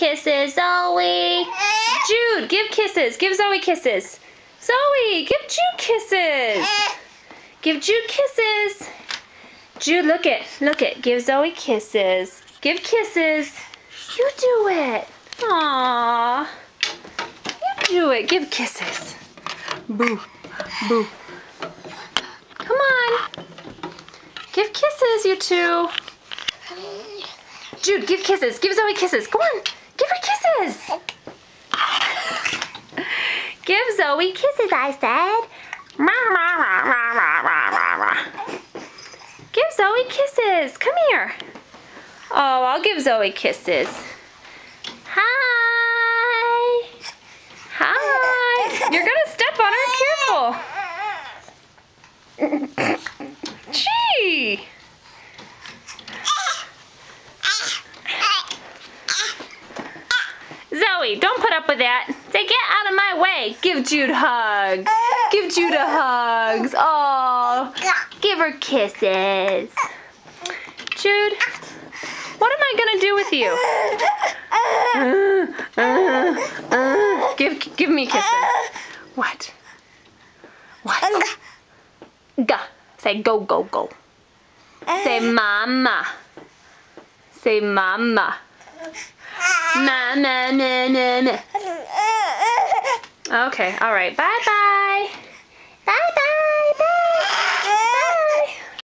Kisses, Zoe. Jude, give kisses. Give Zoe kisses. Zoe, give Jude kisses. Give Jude kisses. Jude, look it. Look it. Give Zoe kisses. Give kisses. You do it. Aww. You do it. Give kisses. Boo. Boo. Come on. Give kisses, you two. Jude, give kisses. Give Zoe kisses. Come on. Give her kisses. Give Zoe kisses, I said. Give Zoe kisses. Come here. Oh, I'll give Zoe kisses. Hi. Hi. You're going to step on her. Careful. Gee. Zoe, don't put up with that. Say, get out of my way. Give Jude hugs. Give Jude a hugs. Oh, give her kisses. Jude, what am I gonna do with you? Give me kisses. What? What? Go. Say go, go, go. Say mama. Say mama. Ma, ma, ma, ma, ma. Okay, all right. Bye-bye.